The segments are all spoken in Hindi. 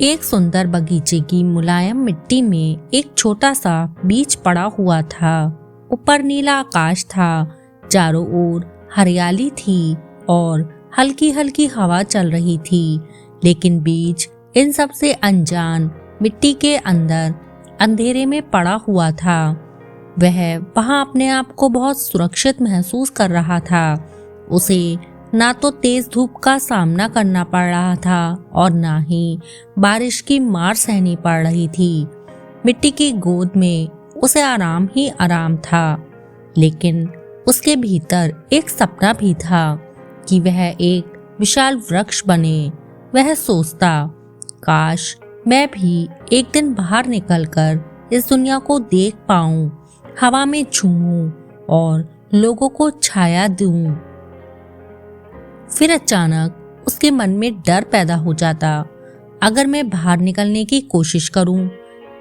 एक सुंदर बगीचे की मुलायम मिट्टी में एक छोटा सा बीज पड़ा हुआ था। ऊपर नीला आकाश था, चारों ओर हरियाली थी और हल्की हल्की हवा चल रही थी। लेकिन बीज इन सब से अनजान मिट्टी के अंदर अंधेरे में पड़ा हुआ था। वह वहां अपने आप को बहुत सुरक्षित महसूस कर रहा था। उसे ना तो तेज धूप का सामना करना पड़ रहा था और ना ही बारिश की मार सहनी पड़ रही थी। मिट्टी की गोद में उसे आराम ही आराम था। लेकिन उसके भीतर एक सपना भी था कि वह एक विशाल वृक्ष बने। वह सोचता, काश मैं भी एक दिन बाहर निकलकर इस दुनिया को देख पाऊं, हवा में झूमूं और लोगों को छाया दूं। फिर अचानक उसके मन में डर पैदा हो जाता। अगर मैं बाहर निकलने की कोशिश करूं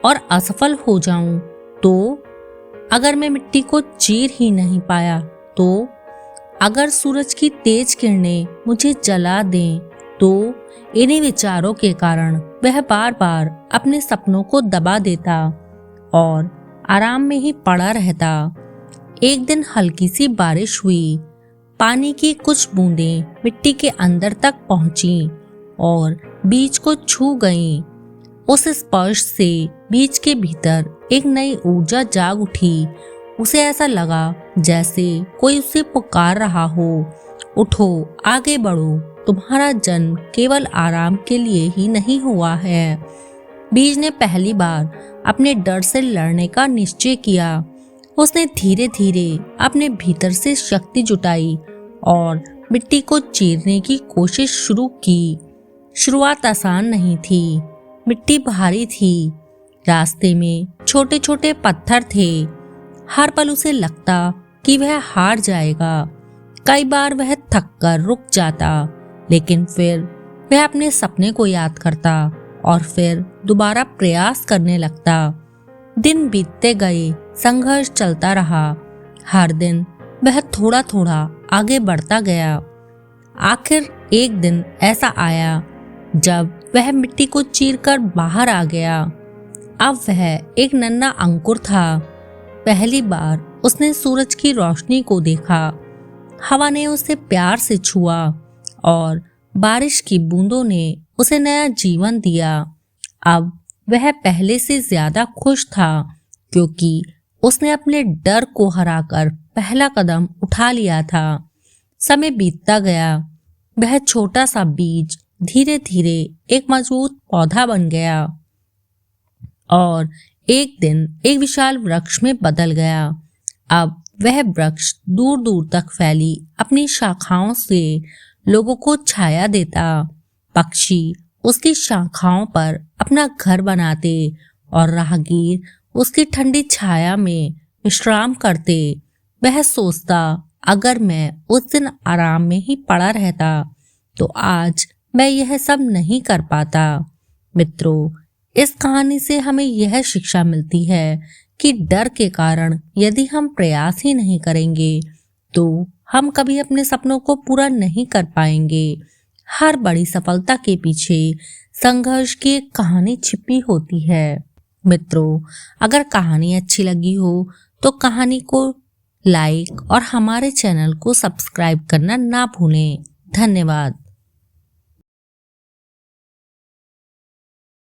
और असफल हो जाऊं तो? अगर मैं मिट्टी को चीर ही नहीं पाया तो? अगर सूरज की तेज किरणें मुझे जला दें तो? इन्हीं विचारों के कारण वह बार बार अपने सपनों को दबा देता और आराम में ही पड़ा रहता। एक दिन हल्की सी बारिश हुई। पानी की कुछ बूंदें मिट्टी के अंदर तक पहुंची और बीज को छू गईं। उस स्पर्श से बीज के भीतर एक नई ऊर्जा जाग उठी। उसे ऐसा लगा जैसे कोई उसे पुकार रहा हो, उठो, आगे बढ़ो, तुम्हारा जन्म केवल आराम के लिए ही नहीं हुआ है। बीज ने पहली बार अपने डर से लड़ने का निश्चय किया। उसने धीरे धीरे अपने भीतर से शक्ति जुटाई और मिट्टी को चीरने की कोशिश शुरू की। शुरुआत आसान नहीं थी। मिट्टी भारी थी, रास्ते में छोटे छोटे पत्थर थे। हर पल उसे लगता कि वह हार जाएगा। कई बार वह थककर रुक जाता, लेकिन फिर वह अपने सपने को याद करता और फिर दोबारा प्रयास करने लगता। दिन बीतते गए, संघर्ष चलता रहा। हर दिन वह थोड़ा थोड़ा आगे बढ़ता गया। आखिर एक दिन ऐसा आया जब वह मिट्टी को चीरकर बाहर आ गया। अब वह एक नन्हा अंकुर था। पहली बार उसने सूरज की रोशनी को देखा। हवा ने उसे प्यार से छुआ और बारिश की बूंदों ने उसे नया जीवन दिया। अब वह पहले से ज्यादा खुश था क्योंकि उसने अपने डर को हराकर पहला कदम उठा लिया था। समय बीतता गया। वह छोटा सा बीज धीरे धीरे एक मजबूत पौधा बन गया और एक दिन एक विशाल वृक्ष में बदल गया। अब वह वृक्ष दूर दूर तक फैली अपनी शाखाओं से लोगों को छाया देता। पक्षी उसकी शाखाओं पर अपना घर बनाते और राहगीर उसकी ठंडी छाया में विश्राम करते। वह सोचता, अगर मैं उस दिन आराम में ही पड़ा रहता तो आज मैं यह सब नहीं कर पाता। मित्रों, इस कहानी से हमें यह शिक्षा मिलती है कि डर के कारण यदि हम प्रयास ही नहीं करेंगे तो हम कभी अपने सपनों को पूरा नहीं कर पाएंगे। हर बड़ी सफलता के पीछे संघर्ष की एक कहानी छिपी होती है। मित्रों, अगर कहानी अच्छी लगी हो तो कहानी को लाइक और हमारे चैनल को सब्सक्राइब करना ना भूलें। धन्यवाद।